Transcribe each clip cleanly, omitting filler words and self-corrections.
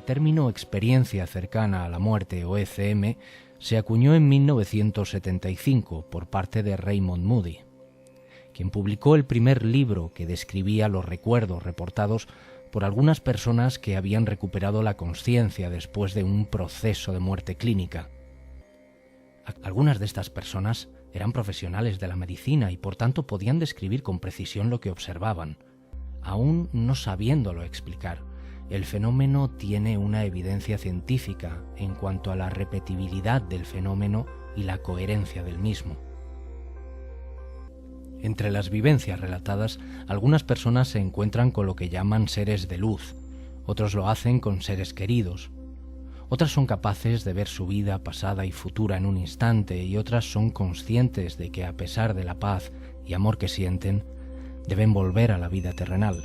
término experiencia cercana a la muerte o ECM se acuñó en 1975 por parte de Raymond Moody, quien publicó el primer libro que describía los recuerdos reportados por algunas personas que habían recuperado la consciencia después de un proceso de muerte clínica. Algunas de estas personas eran profesionales de la medicina y por tanto podían describir con precisión lo que observaban. Aún no sabiéndolo explicar, el fenómeno tiene una evidencia científica en cuanto a la repetibilidad del fenómeno y la coherencia del mismo. Entre las vivencias relatadas, algunas personas se encuentran con lo que llaman seres de luz, otros lo hacen con seres queridos. Otras son capaces de ver su vida pasada y futura en un instante y otras son conscientes de que a pesar de la paz y amor que sienten, deben volver a la vida terrenal.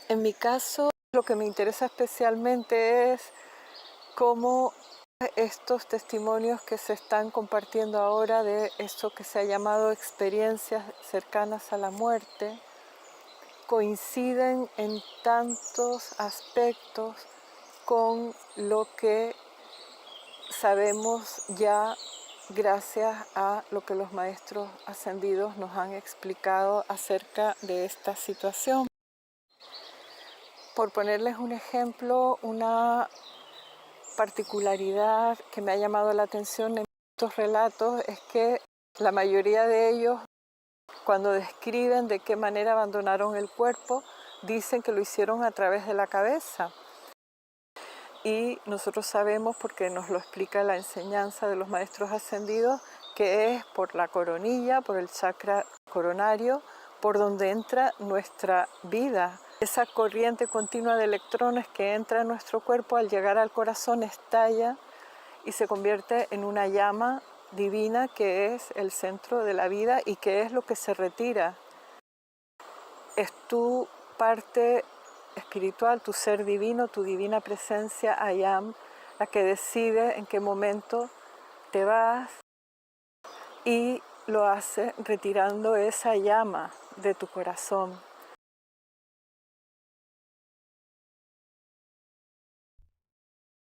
En mi caso, lo que me interesa especialmente es cómo estos testimonios que se están compartiendo ahora de esto que se ha llamado experiencias cercanas a la muerte coinciden en tantos aspectos con lo que sabemos ya gracias a lo que los maestros ascendidos nos han explicado acerca de esta situación. Por ponerles un ejemplo, una particularidad que me ha llamado la atención en estos relatos es que la mayoría de ellos, cuando describen de qué manera abandonaron el cuerpo, dicen que lo hicieron a través de la cabeza. Y nosotros sabemos, porque nos lo explica la enseñanza de los maestros ascendidos, que es por la coronilla, por el chakra coronario, por donde entra nuestra vida. Esa corriente continua de electrones que entra en nuestro cuerpo al llegar al corazón estalla y se convierte en una llama divina que es el centro de la vida y que es lo que se retira. Es tu parte espiritual, tu ser divino, tu divina presencia, I am, la que decide en qué momento te vas y lo hace retirando esa llama de tu corazón.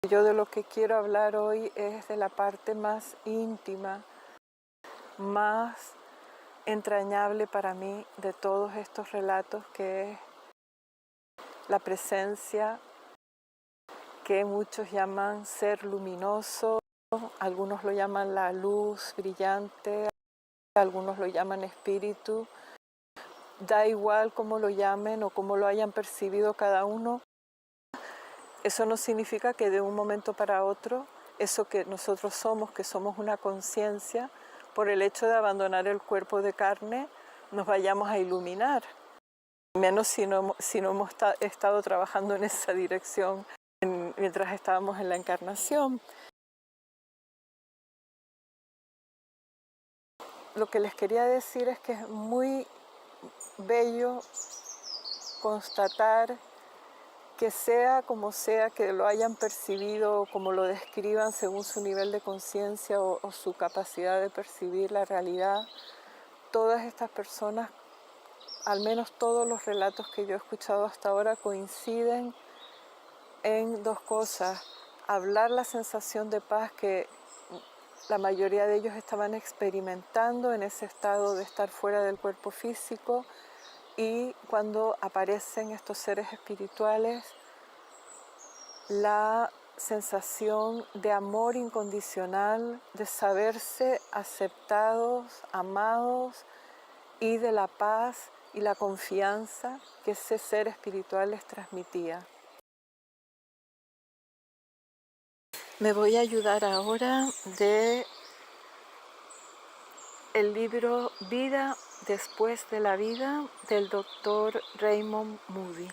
Yo de lo que quiero hablar hoy es de la parte más íntima, más entrañable para mí de todos estos relatos, que es la presencia que muchos llaman ser luminoso, algunos lo llaman la luz brillante, algunos lo llaman espíritu. Da igual cómo lo llamen o cómo lo hayan percibido cada uno. Eso no significa que de un momento para otro, eso que nosotros somos, que somos una conciencia, por el hecho de abandonar el cuerpo de carne, nos vayamos a iluminar. Menos si no hemos estado trabajando en esa dirección mientras estábamos en la encarnación. Lo que les quería decir es que es muy bello constatar que sea como sea que lo hayan percibido o como lo describan según su nivel de conciencia o su capacidad de percibir la realidad, todas estas personas, al menos todos los relatos que yo he escuchado hasta ahora, coinciden en dos cosas: hablar la sensación de paz que la mayoría de ellos estaban experimentando en ese estado de estar fuera del cuerpo físico, y cuando aparecen estos seres espirituales, la sensación de amor incondicional, de saberse aceptados, amados, y de la paz y la confianza que ese ser espiritual les transmitía. Me voy a ayudar ahora de el libro Vida después de la vida del Dr. Raymond Moody,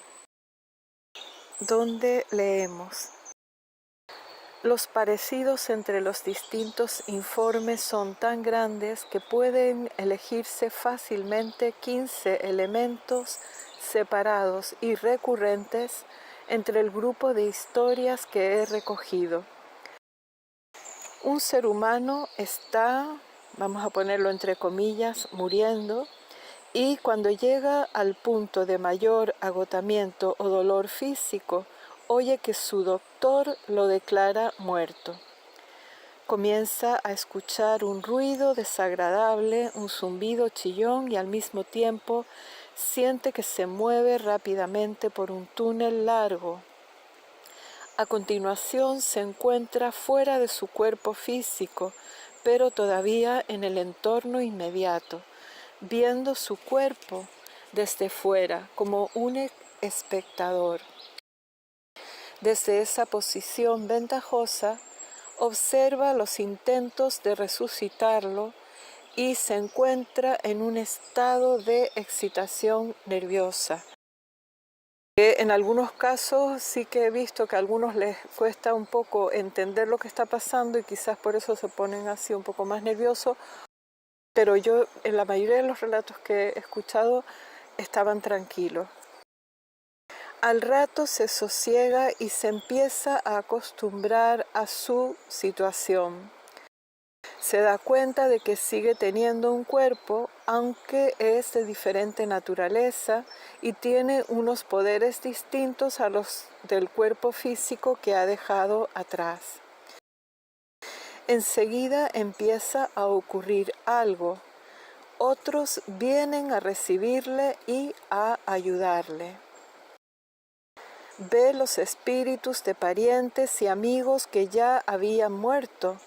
donde leemos: los parecidos entre los distintos informes son tan grandes que pueden elegirse fácilmente 15 elementos separados y recurrentes entre el grupo de historias que he recogido. Un ser humano está, vamos a ponerlo entre comillas, muriendo, y cuando llega al punto de mayor agotamiento o dolor físico, oye que su doctor lo declara muerto. Comienza a escuchar un ruido desagradable, un zumbido chillón y al mismo tiempo siente que se mueve rápidamente por un túnel largo. A continuación se encuentra fuera de su cuerpo físico, pero todavía en el entorno inmediato, viendo su cuerpo desde fuera como un espectador. Desde esa posición ventajosa, observa los intentos de resucitarlo y se encuentra en un estado de excitación nerviosa. En algunos casos sí que he visto que a algunos les cuesta un poco entender lo que está pasando y quizás por eso se ponen así un poco más nerviosos, pero yo en la mayoría de los relatos que he escuchado estaban tranquilos. Al rato se sosiega y se empieza a acostumbrar a su situación. Se da cuenta de que sigue teniendo un cuerpo, aunque es de diferente naturaleza y tiene unos poderes distintos a los del cuerpo físico que ha dejado atrás. Enseguida empieza a ocurrir algo. Otros vienen a recibirle y a ayudarle. Ve los espíritus de parientes y amigos que ya habían muerto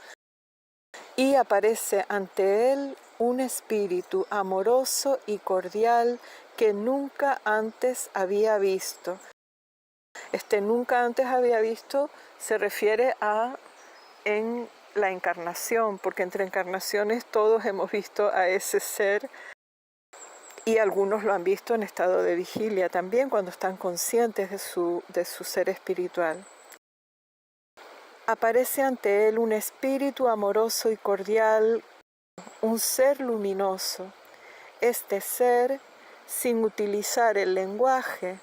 y aparece ante él un espíritu amoroso y cordial que nunca antes había visto. Nunca antes había visto se refiere a en la encarnación, porque entre encarnaciones todos hemos visto a ese ser. Y algunos lo han visto en estado de vigilia también, cuando están conscientes de su ser espiritual. Aparece ante él un espíritu amoroso y cordial, un ser luminoso. Este ser, sin utilizar el lenguaje,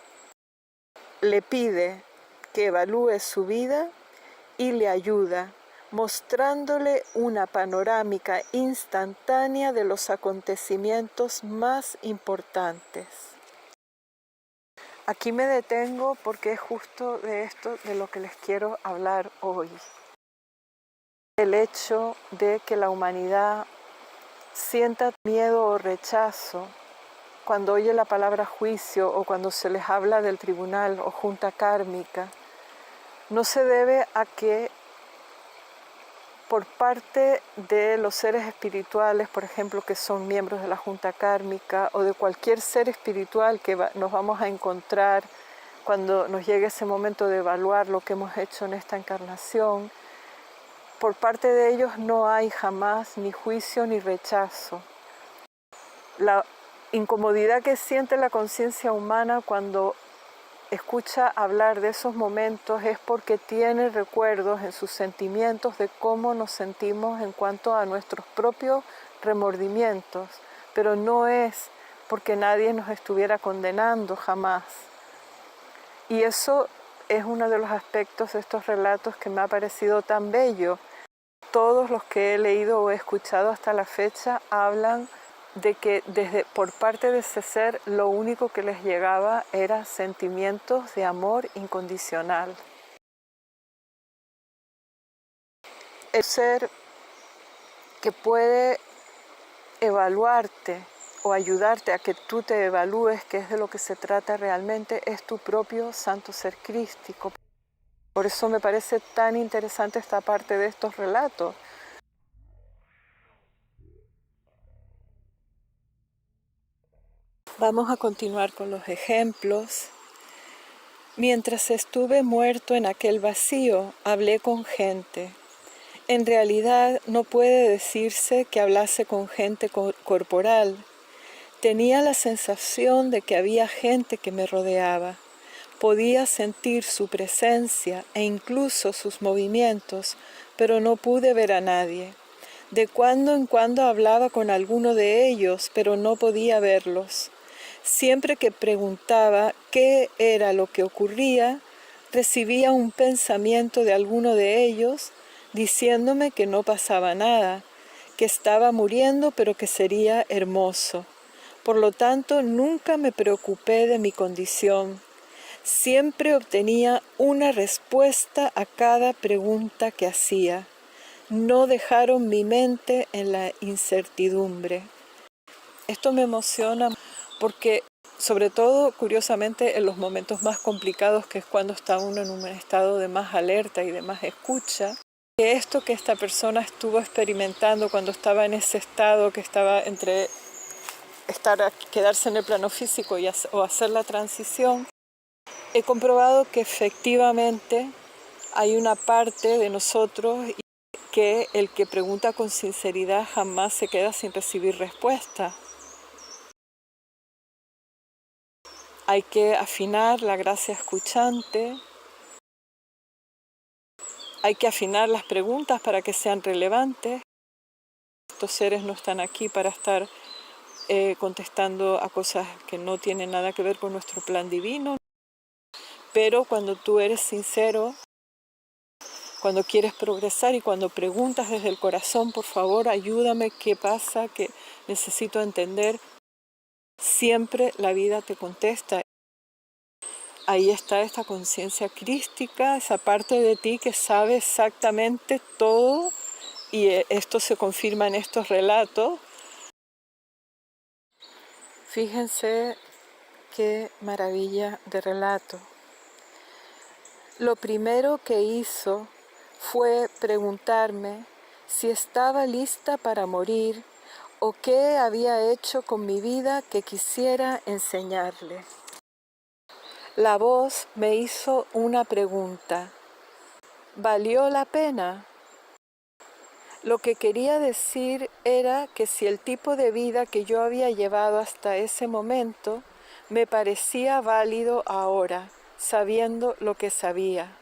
le pide que evalúe su vida y le ayuda, mostrándole una panorámica instantánea de los acontecimientos más importantes. Aquí me detengo porque es justo de esto de lo que les quiero hablar hoy. El hecho de que la humanidad sienta miedo o rechazo cuando oye la palabra juicio o cuando se les habla del tribunal o junta kármica, no se debe a que por parte de los seres espirituales, por ejemplo, que son miembros de la Junta Kármica, o de cualquier ser espiritual que nos vamos a encontrar cuando nos llegue ese momento de evaluar lo que hemos hecho en esta encarnación, por parte de ellos no hay jamás ni juicio ni rechazo. La incomodidad que siente la conciencia humana cuando escucha hablar de esos momentos es porque tiene recuerdos en sus sentimientos de cómo nos sentimos en cuanto a nuestros propios remordimientos, pero no es porque nadie nos estuviera condenando jamás. Y eso es uno de los aspectos de estos relatos que me ha parecido tan bello. Todos los que he leído o he escuchado hasta la fecha hablan de que por parte de ese ser lo único que les llegaba era sentimientos de amor incondicional. El ser que puede evaluarte o ayudarte a que tú te evalúes, que es de lo que se trata realmente, es tu propio santo ser crístico. Por eso me parece tan interesante esta parte de estos relatos. Vamos a continuar con los ejemplos. Mientras estuve muerto en aquel vacío, hablé con gente. En realidad no puede decirse que hablase con gente corporal. Tenía la sensación de que había gente que me rodeaba. Podía sentir su presencia e incluso sus movimientos, pero no pude ver a nadie. De cuando en cuando hablaba con alguno de ellos, pero no podía verlos. Siempre que preguntaba qué era lo que ocurría, recibía un pensamiento de alguno de ellos diciéndome que no pasaba nada, que estaba muriendo pero que sería hermoso. Por lo tanto, nunca me preocupé de mi condición. Siempre obtenía una respuesta a cada pregunta que hacía. No dejaron mi mente en la incertidumbre. Esto me emociona porque, sobre todo, curiosamente, en los momentos más complicados, que es cuando está uno en un estado de más alerta y de más escucha, que esto que esta persona estuvo experimentando cuando estaba en ese estado, que estaba entre quedarse en el plano físico o hacer la transición, he comprobado que efectivamente hay una parte de nosotros que el que pregunta con sinceridad jamás se queda sin recibir respuesta. Hay que afinar la gracia escuchante, hay que afinar las preguntas para que sean relevantes. Estos seres no están aquí para estar contestando a cosas que no tienen nada que ver con nuestro plan divino, pero cuando tú eres sincero, cuando quieres progresar y cuando preguntas desde el corazón, por favor, ayúdame, ¿qué pasa? Que necesito entender. Siempre la vida te contesta. Ahí está esta conciencia crística, esa parte de ti que sabe exactamente todo, y esto se confirma en estos relatos. Fíjense qué maravilla de relato. Lo primero que hizo fue preguntarme si estaba lista para morir o qué había hecho con mi vida que quisiera enseñarle. La voz me hizo una pregunta. ¿Valió la pena? Lo que quería decir era que si el tipo de vida que yo había llevado hasta ese momento me parecía válido ahora, sabiendo lo que sabía.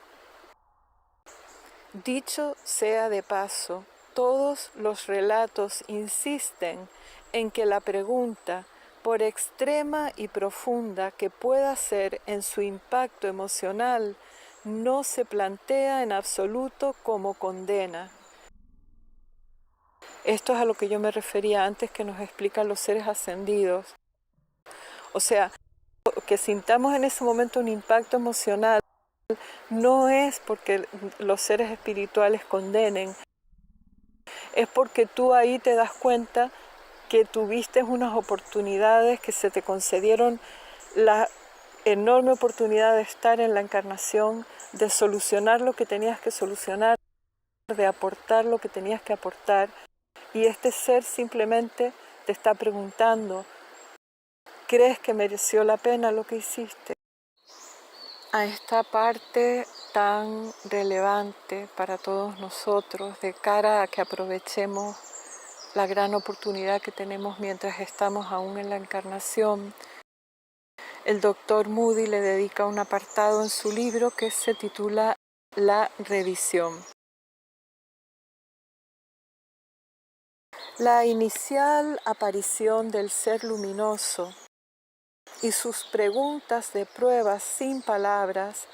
Dicho sea de paso, todos los relatos insisten en que la pregunta, por extrema y profunda que pueda ser en su impacto emocional, no se plantea en absoluto como condena. Esto es a lo que yo me refería antes, que nos explican los seres ascendidos. O sea, que sintamos en ese momento un impacto emocional no es porque los seres espirituales condenen, es porque tú ahí te das cuenta que tuviste unas oportunidades, que se te concedieron la enorme oportunidad de estar en la encarnación, de solucionar lo que tenías que solucionar, de aportar lo que tenías que aportar, y este ser simplemente te está preguntando, ¿crees que mereció la pena lo que hiciste? A esta parte tan relevante para todos nosotros, de cara a que aprovechemos la gran oportunidad que tenemos mientras estamos aún en la encarnación, el Dr. Moody le dedica un apartado en su libro que se titula La revisión. La inicial aparición del ser luminoso y sus preguntas de pruebas sin palabras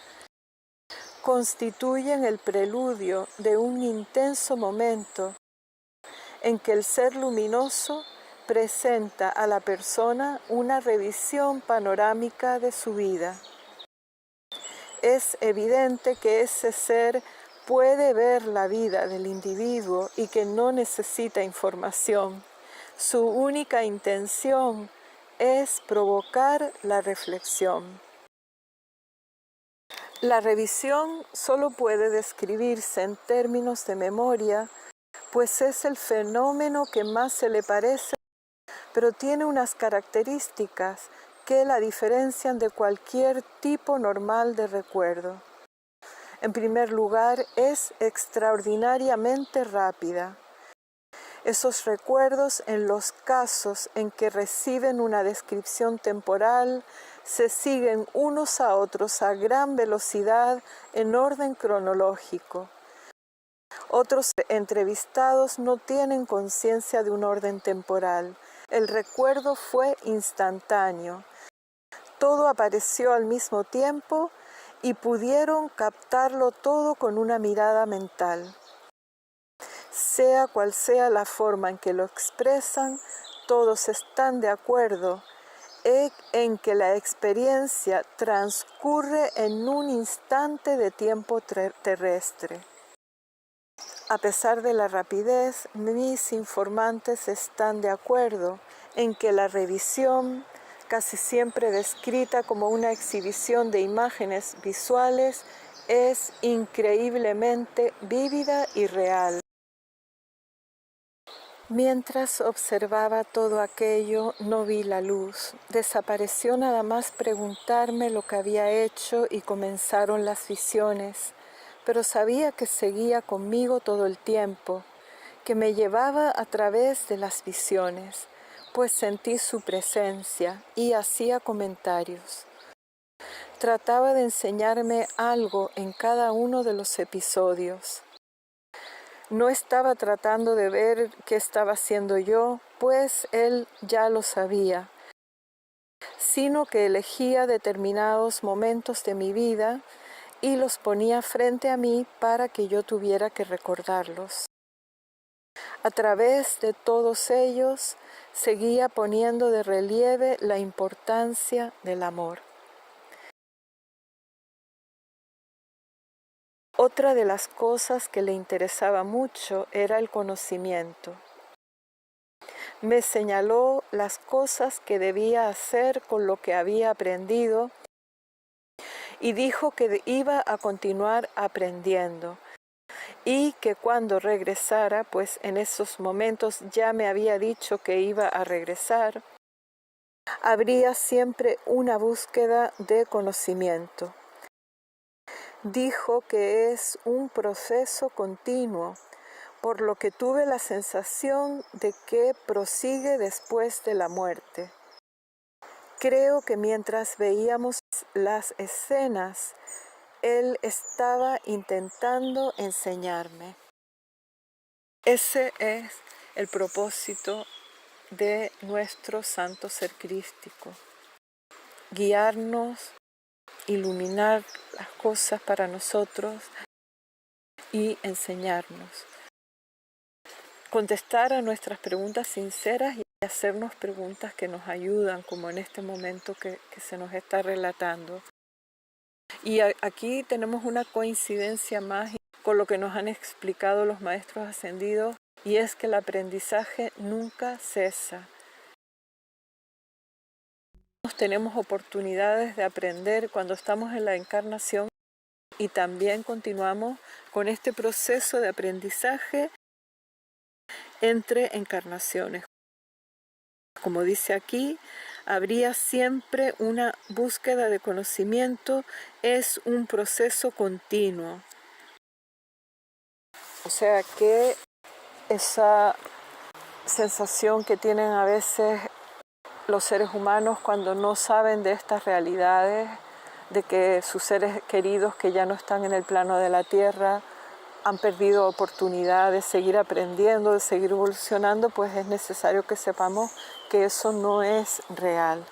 constituyen el preludio de un intenso momento en que el ser luminoso presenta a la persona una revisión panorámica de su vida. Es evidente que ese ser puede ver la vida del individuo y que no necesita información. Su única intención es provocar la reflexión. La revisión solo puede describirse en términos de memoria, pues es el fenómeno que más se le parece, pero tiene unas características que la diferencian de cualquier tipo normal de recuerdo. En primer lugar, es extraordinariamente rápida. Esos recuerdos, en los casos en que reciben una descripción temporal, se siguen unos a otros a gran velocidad en orden cronológico. Otros entrevistados no tienen conciencia de un orden temporal. El recuerdo fue instantáneo. Todo apareció al mismo tiempo y pudieron captarlo todo con una mirada mental. Sea cual sea la forma en que lo expresan, todos están de acuerdo en que la experiencia transcurre en un instante de tiempo terrestre. A pesar de la rapidez, mis informantes están de acuerdo en que la revisión, casi siempre descrita como una exhibición de imágenes visuales, es increíblemente vívida y real. Mientras observaba todo aquello, no vi la luz. Desapareció nada más preguntarme lo que había hecho y comenzaron las visiones. Pero sabía que seguía conmigo todo el tiempo, que me llevaba a través de las visiones, pues sentí su presencia y hacía comentarios. Trataba de enseñarme algo en cada uno de los episodios. No estaba tratando de ver qué estaba haciendo yo, pues él ya lo sabía, sino que elegía determinados momentos de mi vida y los ponía frente a mí para que yo tuviera que recordarlos. A través de todos ellos seguía poniendo de relieve la importancia del amor. Otra de las cosas que le interesaba mucho era el conocimiento. Me señaló las cosas que debía hacer con lo que había aprendido y dijo que iba a continuar aprendiendo y que cuando regresara, pues en esos momentos ya me había dicho que iba a regresar, habría siempre una búsqueda de conocimiento. Dijo que es un proceso continuo, por lo que tuve la sensación de que prosigue después de la muerte. Creo que mientras veíamos las escenas, él estaba intentando enseñarme. Ese es el propósito de nuestro santo ser crístico. Guiarnos, iluminar las cosas para nosotros y enseñarnos. Contestar a nuestras preguntas sinceras y hacernos preguntas que nos ayudan, como en este momento que se nos está relatando. Y aquí tenemos una coincidencia más con lo que nos han explicado los maestros ascendidos, y es que el aprendizaje nunca cesa. Tenemos oportunidades de aprender cuando estamos en la encarnación y también continuamos con este proceso de aprendizaje entre encarnaciones. Como dice aquí, habría siempre una búsqueda de conocimiento, es un proceso continuo. O sea que esa sensación que tienen a veces los seres humanos cuando no saben de estas realidades, de que sus seres queridos que ya no están en el plano de la tierra han perdido oportunidad de seguir aprendiendo, de seguir evolucionando, pues es necesario que sepamos que eso no es real.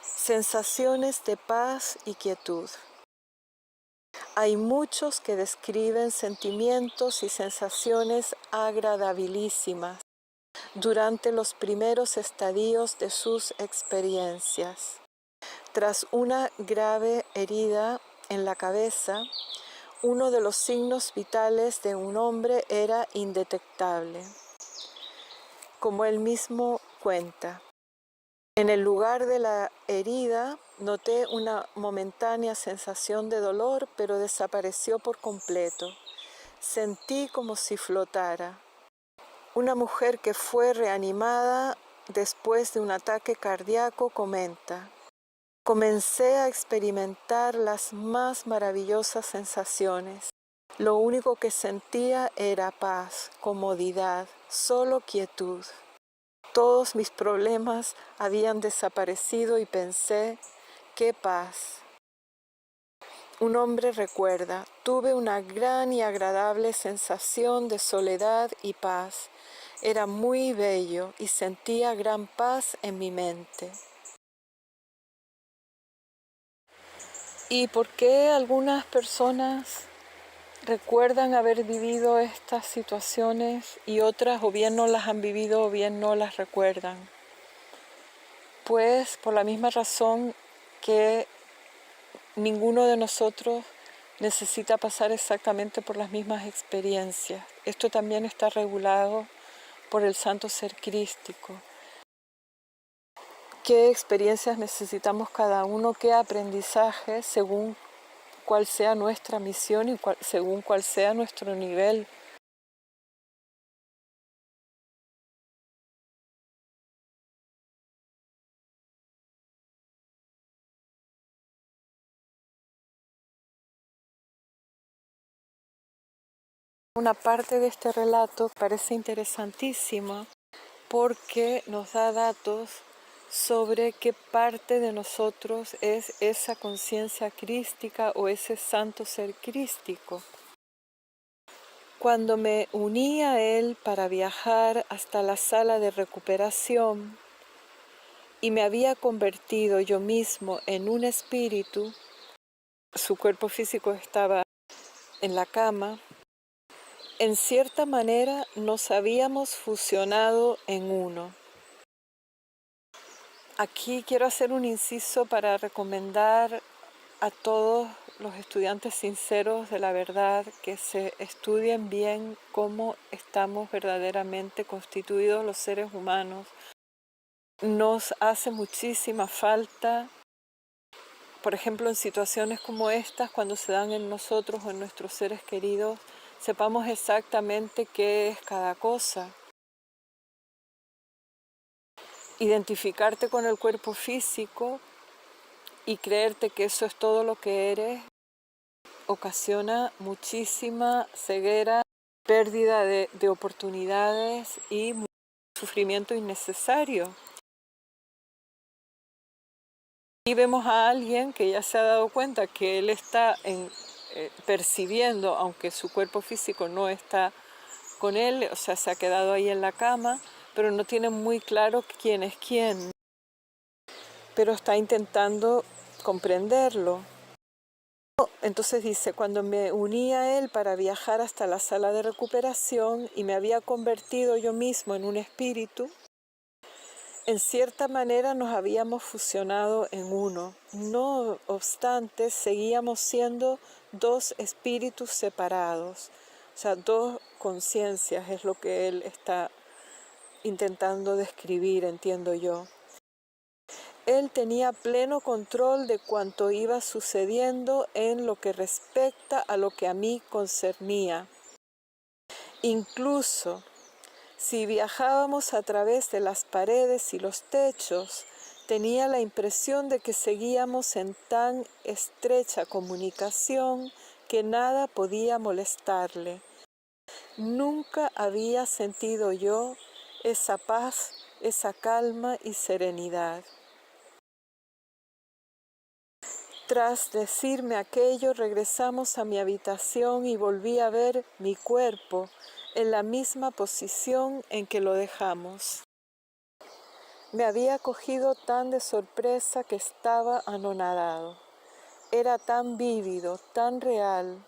Sensaciones de paz y quietud. Hay muchos que describen sentimientos y sensaciones agradabilísimas durante los primeros estadios de sus experiencias. Tras una grave herida en la cabeza, uno de los signos vitales de un hombre era indetectable. Como él mismo cuenta, en el lugar de la herida noté una momentánea sensación de dolor, pero desapareció por completo. Sentí como si flotara. Una mujer que fue reanimada después de un ataque cardíaco comenta: comencé a experimentar las más maravillosas sensaciones. Lo único que sentía era paz, comodidad, solo quietud. Todos mis problemas habían desaparecido y pensé, ¡qué paz! Un hombre recuerda, tuve una gran y agradable sensación de soledad y paz. Era muy bello y sentía gran paz en mi mente. ¿Y por qué algunas personas recuerdan haber vivido estas situaciones y otras o bien no las han vivido o bien no las recuerdan. Pues por la misma razón que ninguno de nosotros necesita pasar exactamente por las mismas experiencias. Esto también está regulado por el santo ser crístico. ¿Qué experiencias necesitamos cada uno? ¿Qué aprendizaje según cuál sea nuestra misión y según cuál sea nuestro nivel? Una parte de este relato parece interesantísima porque nos da datos sobre qué parte de nosotros es esa conciencia crística o ese santo ser crístico. Cuando me uní a él para viajar hasta la sala de recuperación y me había convertido yo mismo en un espíritu, su cuerpo físico estaba en la cama, en cierta manera nos habíamos fusionado en uno. Aquí quiero hacer un inciso para recomendar a todos los estudiantes sinceros de la verdad que se estudien bien cómo estamos verdaderamente constituidos los seres humanos. Nos hace muchísima falta, por ejemplo, en situaciones como estas, cuando se dan en nosotros o en nuestros seres queridos, sepamos exactamente qué es cada cosa. Identificarte con el cuerpo físico y creerte que eso es todo lo que eres ocasiona muchísima ceguera, pérdida de oportunidades y sufrimiento innecesario. Y vemos a alguien que ya se ha dado cuenta que él está percibiendo, aunque su cuerpo físico no está con él, o sea, se ha quedado ahí en la cama, pero no tiene muy claro quién es quién, pero está intentando comprenderlo. Entonces dice, cuando me uní a él para viajar hasta la sala de recuperación y me había convertido yo mismo en un espíritu, en cierta manera nos habíamos fusionado en uno. No obstante, seguíamos siendo dos espíritus separados, o sea, dos conciencias es lo que él está intentando describir, entiendo yo. Él tenía pleno control de cuanto iba sucediendo en lo que respecta a lo que a mí concernía. Incluso si viajábamos a través de las paredes y los techos, tenía la impresión de que seguíamos en tan estrecha comunicación que nada podía molestarle. Nunca había sentido yo esa paz, esa calma y serenidad. Tras decirme aquello, regresamos a mi habitación y volví a ver mi cuerpo en la misma posición en que lo dejamos. Me había cogido tan de sorpresa que estaba anonadado. Era tan vívido, tan real,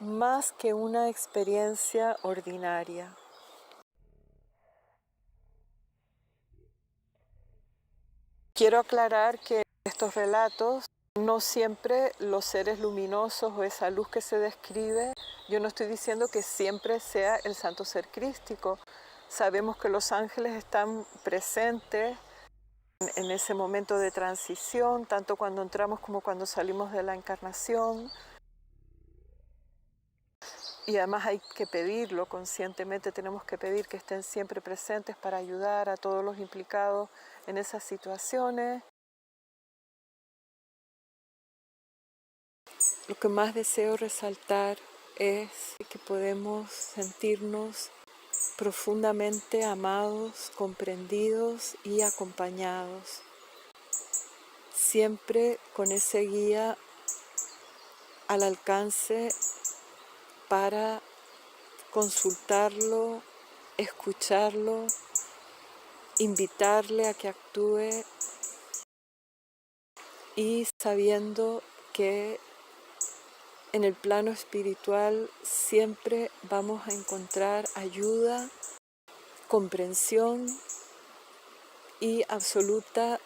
más que una experiencia ordinaria. Quiero aclarar que estos relatos no siempre los seres luminosos o esa luz que se describe, yo no estoy diciendo que siempre sea el santo ser crístico. Sabemos que los ángeles están presentes en ese momento de transición, tanto cuando entramos como cuando salimos de la encarnación. Y además hay que pedirlo conscientemente, tenemos que pedir que estén siempre presentes para ayudar a todos los implicados en esas situaciones. Lo que más deseo resaltar es que podemos sentirnos profundamente amados, comprendidos y acompañados, siempre con ese guía al alcance para consultarlo, escucharlo, invitarle a que actúe y sabiendo que en el plano espiritual siempre vamos a encontrar ayuda, comprensión y absoluta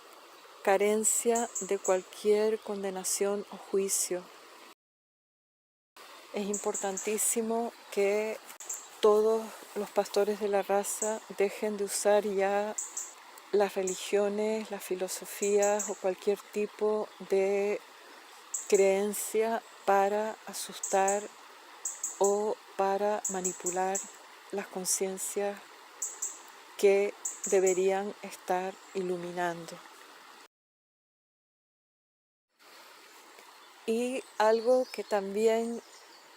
carencia de cualquier condenación o juicio. Es importantísimo que todos los pastores de la raza dejen de usar ya las religiones, las filosofías o cualquier tipo de creencia para asustar o para manipular las conciencias que deberían estar iluminando. Y algo que también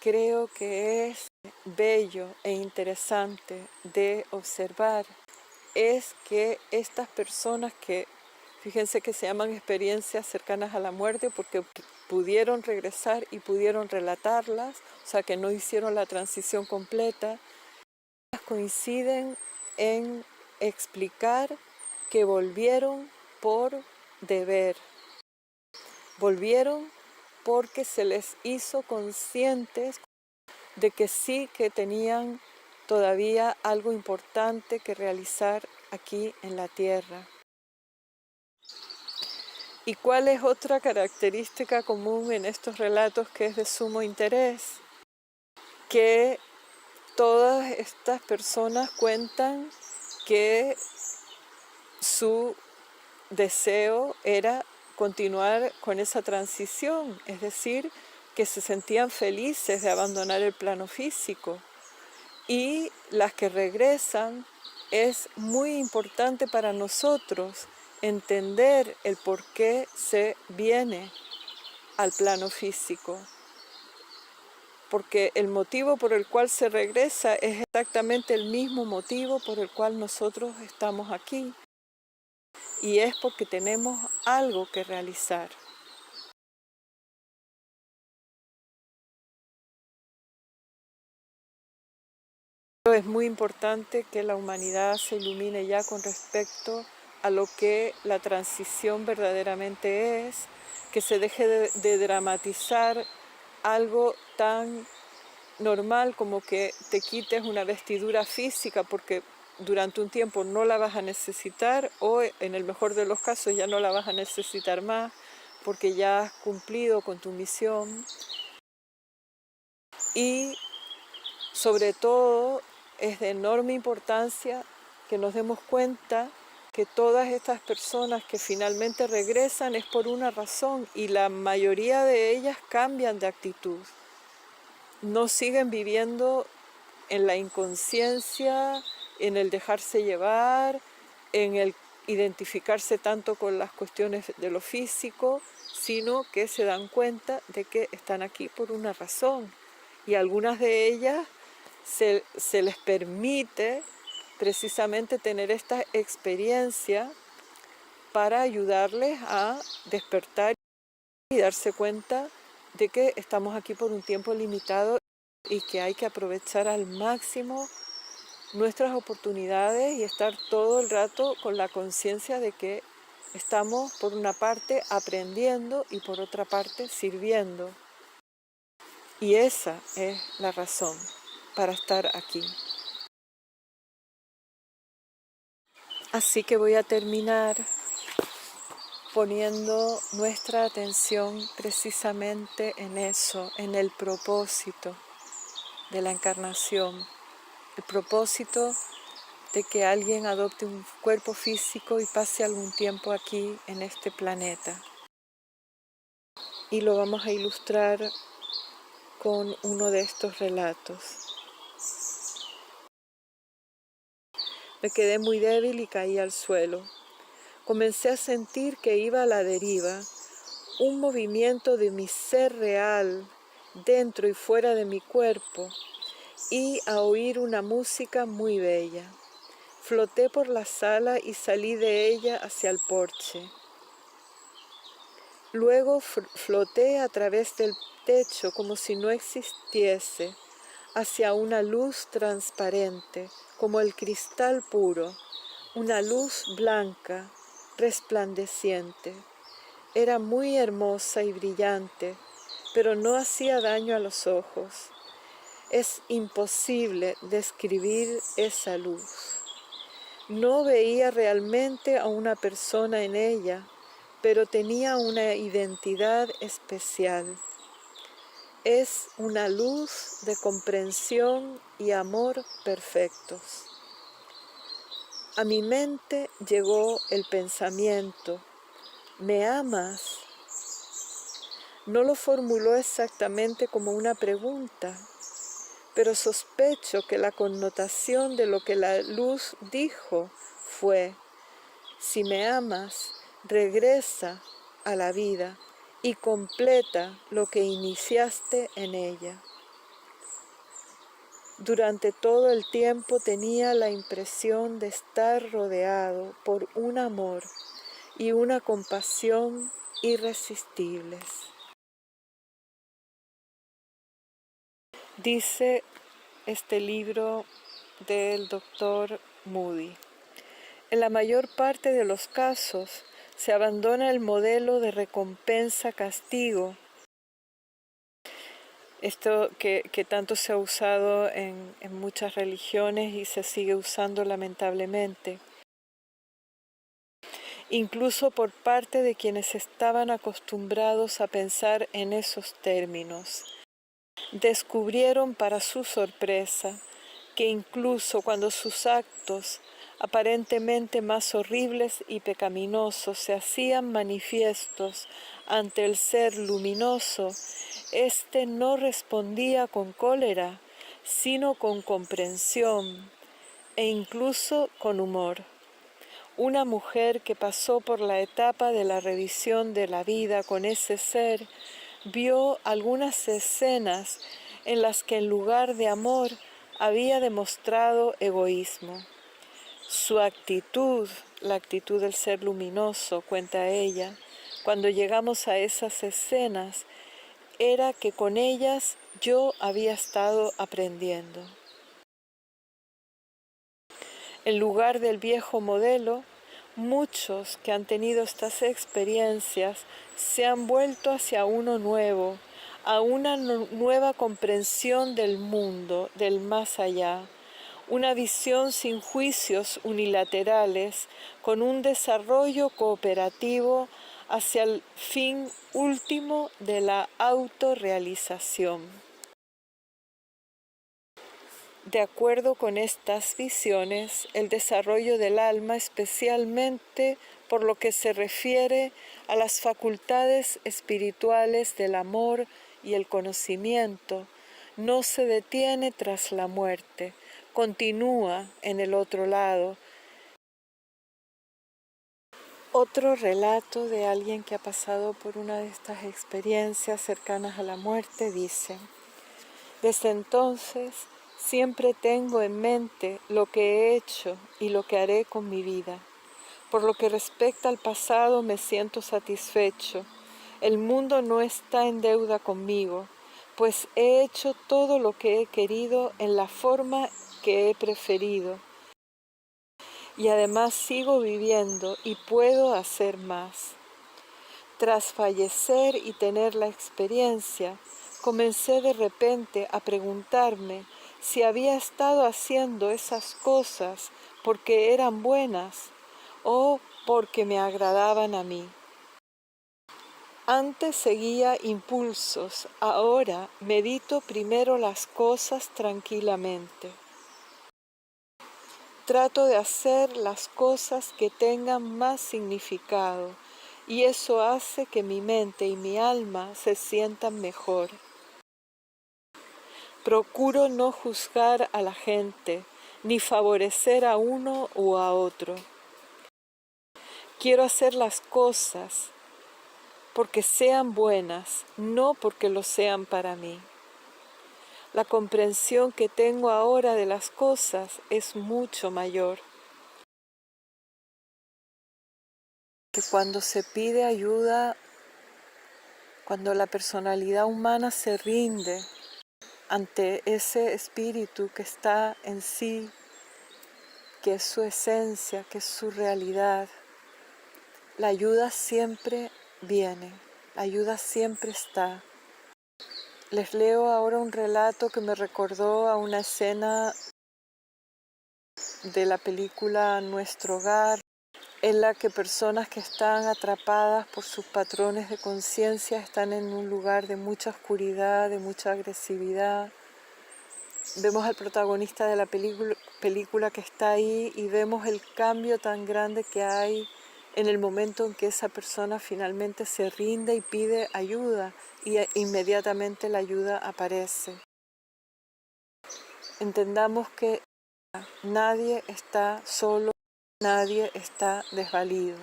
creo que es bello e interesante de observar es que estas personas que, fíjense que se llaman experiencias cercanas a la muerte porque pudieron regresar y pudieron relatarlas, o sea que no hicieron la transición completa, coinciden en explicar que volvieron por deber, volvieron porque se les hizo conscientes de que sí que tenían todavía algo importante que realizar aquí en la tierra. ¿Y cuál es otra característica común en estos relatos que es de sumo interés? Que todas estas personas cuentan que su deseo era continuar con esa transición, es decir, que se sentían felices de abandonar el plano físico. Y las que regresan, es muy importante para nosotros entender el por qué se viene al plano físico. Porque el motivo por el cual se regresa es exactamente el mismo motivo por el cual nosotros estamos aquí. Y es porque tenemos algo que realizar. Es muy importante que la humanidad se ilumine ya con respecto a lo que la transición verdaderamente es, que se deje de dramatizar algo tan normal como que te quites una vestidura física porque durante un tiempo no la vas a necesitar o en el mejor de los casos ya no la vas a necesitar más porque ya has cumplido con tu misión. Y sobre todo es de enorme importancia que nos demos cuenta que todas estas personas que finalmente regresan es por una razón y la mayoría de ellas cambian de actitud. No siguen viviendo en la inconsciencia, en el dejarse llevar, en el identificarse tanto con las cuestiones de lo físico, sino que se dan cuenta de que están aquí por una razón. Y algunas de ellas se les permite precisamente tener esta experiencia para ayudarles a despertar y darse cuenta de que estamos aquí por un tiempo limitado y que hay que aprovechar al máximo nuestras oportunidades y estar todo el rato con la conciencia de que estamos por una parte aprendiendo y por otra parte sirviendo. Y esa es la razón para estar aquí. Así que voy a terminar poniendo nuestra atención precisamente en eso, en el propósito de la encarnación, el propósito de que alguien adopte un cuerpo físico y pase algún tiempo aquí en este planeta. Y lo vamos a ilustrar con uno de estos relatos. Me quedé muy débil y caí al suelo. Comencé a sentir que iba a la deriva, un movimiento de mi ser real dentro y fuera de mi cuerpo y a oír una música muy bella. Floté por la sala y salí de ella hacia el porche. Luego floté a través del techo como si no existiese, hacia una luz transparente, como el cristal puro, una luz blanca, resplandeciente. Era muy hermosa y brillante, pero no hacía daño a los ojos. Es imposible describir esa luz. No veía realmente a una persona en ella, pero tenía una identidad especial. Es una luz de comprensión y amor perfectos. A mi mente llegó el pensamiento: ¿me amas? No lo formuló exactamente como una pregunta, pero sospecho que la connotación de lo que la luz dijo fue: si me amas, regresa a la vida y completa lo que iniciaste en ella. Durante todo el tiempo tenía la impresión de estar rodeado por un amor y una compasión irresistibles. Dice este libro del doctor Moody: en la mayor parte de los casos se abandona el modelo de recompensa-castigo, esto que tanto se ha usado en muchas religiones y se sigue usando lamentablemente, incluso por parte de quienes estaban acostumbrados a pensar en esos términos. Descubrieron para su sorpresa que incluso cuando sus actos aparentemente más horribles y pecaminosos se hacían manifiestos ante el ser luminoso, éste no respondía con cólera, sino con comprensión e incluso con humor. Una mujer que pasó por la etapa de la revisión de la vida con ese ser vio algunas escenas en las que en lugar de amor había demostrado egoísmo. Su actitud, la actitud del ser luminoso, cuenta ella, cuando llegamos a esas escenas, era que con ellas yo había estado aprendiendo. En lugar del viejo modelo, muchos que han tenido estas experiencias se han vuelto hacia uno nuevo, a una nueva comprensión del mundo, del más allá, una visión sin juicios unilaterales, con un desarrollo cooperativo hacia el fin último de la autorrealización. De acuerdo con estas visiones, el desarrollo del alma, especialmente por lo que se refiere a las facultades espirituales del amor y el conocimiento, no se detiene tras la muerte, continúa en el otro lado. Otro relato de alguien que ha pasado por una de estas experiencias cercanas a la muerte dice: desde entonces siempre tengo en mente lo que he hecho y lo que haré con mi vida. Por lo que respecta al pasado me siento satisfecho. El mundo no está en deuda conmigo, pues he hecho todo lo que he querido en la forma que he preferido. Y además sigo viviendo y puedo hacer más. Tras fallecer y tener la experiencia, comencé de repente a preguntarme si había estado haciendo esas cosas porque eran buenas o porque me agradaban a mí. Antes seguía impulsos, ahora medito primero las cosas tranquilamente. Trato de hacer las cosas que tengan más significado, y eso hace que mi mente y mi alma se sientan mejor. Procuro no juzgar a la gente, ni favorecer a uno u a otro. Quiero hacer las cosas porque sean buenas, no porque lo sean para mí. La comprensión que tengo ahora de las cosas es mucho mayor. Que cuando se pide ayuda, cuando la personalidad humana se rinde ante ese espíritu que está en sí, que es su esencia, que es su realidad, la ayuda siempre viene, la ayuda siempre está. Les leo ahora un relato que me recordó a una escena de la película Nuestro Hogar, en la que personas que están atrapadas por sus patrones de conciencia están en un lugar de mucha oscuridad, de mucha agresividad. Vemos al protagonista de la película que está ahí y vemos el cambio tan grande que hay en el momento en que esa persona finalmente se rinde y pide ayuda y inmediatamente la ayuda aparece. Entendamos que nadie está solo, nadie está desvalido.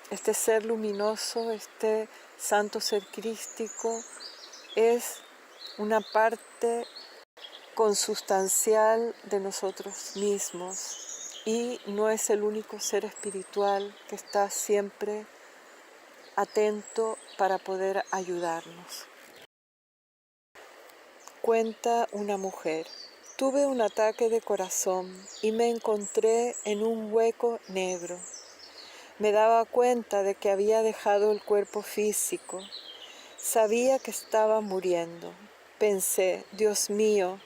Este ser luminoso, este santo ser crístico es una parte consustancial de nosotros mismos y no es el único ser espiritual que está siempre atento para poder ayudarnos. Cuenta una mujer: tuve un ataque de corazón y me encontré en un hueco negro. Me daba cuenta de que había dejado el cuerpo físico. Sabía que estaba muriendo. Pensé, Dios mío,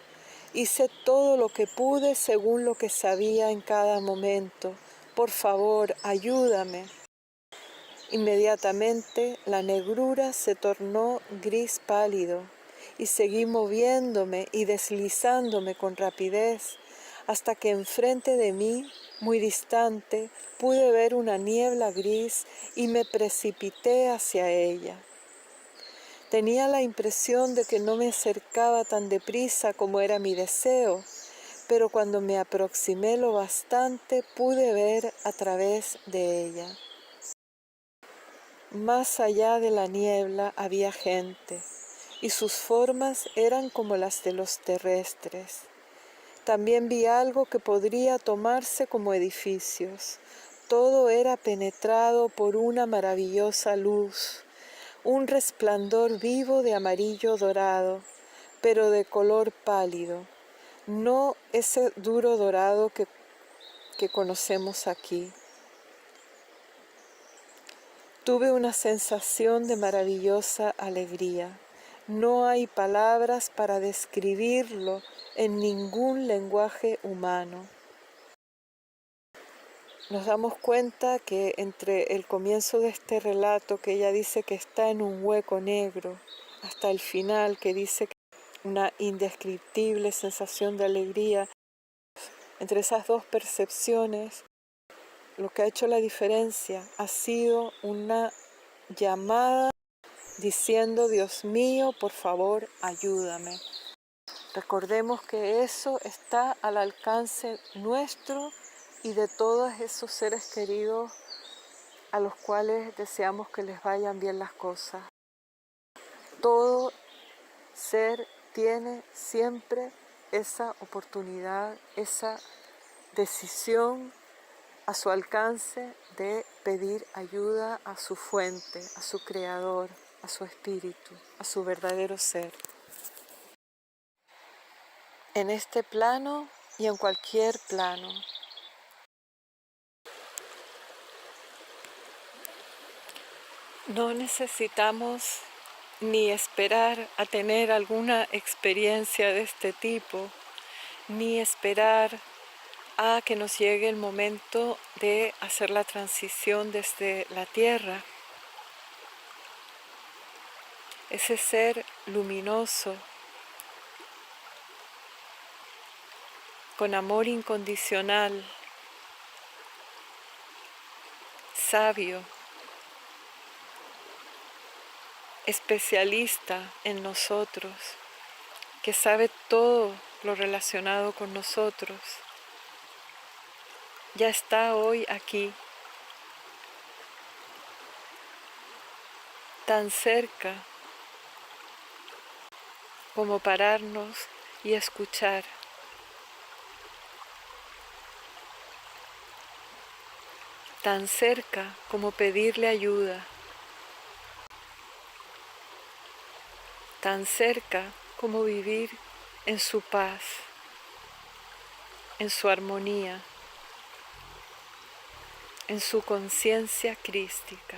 hice todo lo que pude según lo que sabía en cada momento. Por favor, ayúdame. Inmediatamente la negrura se tornó gris pálido y seguí moviéndome y deslizándome con rapidez hasta que enfrente de mí, muy distante, pude ver una niebla gris y me precipité hacia ella. Tenía la impresión de que no me acercaba tan deprisa como era mi deseo, pero cuando me aproximé lo bastante pude ver a través de ella. Más allá de la niebla había gente, y sus formas eran como las de los terrestres. También vi algo que podría tomarse como edificios. Todo era penetrado por una maravillosa luz, un resplandor vivo de amarillo dorado, pero de color pálido, no ese duro dorado que conocemos aquí. Tuve una sensación de maravillosa alegría. No hay palabras para describirlo en ningún lenguaje humano. Nos damos cuenta que entre el comienzo de este relato, que ella dice que está en un hueco negro, hasta el final, que dice que una indescriptible sensación de alegría, entre esas dos percepciones, lo que ha hecho la diferencia ha sido una llamada diciendo, Dios mío, por favor, ayúdame. Recordemos que eso está al alcance nuestro y de todos esos seres queridos a los cuales deseamos que les vayan bien las cosas. Todo ser tiene siempre esa oportunidad, esa decisión a su alcance de pedir ayuda a su fuente, a su creador, a su espíritu, a su verdadero ser. En este plano y en cualquier plano. No necesitamos ni esperar a tener alguna experiencia de este tipo, ni esperar a que nos llegue el momento de hacer la transición desde la tierra. Ese ser luminoso, con amor incondicional, sabio, especialista en nosotros, que sabe todo lo relacionado con nosotros, ya está hoy aquí, tan cerca como pararnos y escuchar. Tan cerca como pedirle ayuda, tan cerca como vivir en su paz, en su armonía, en su conciencia crística.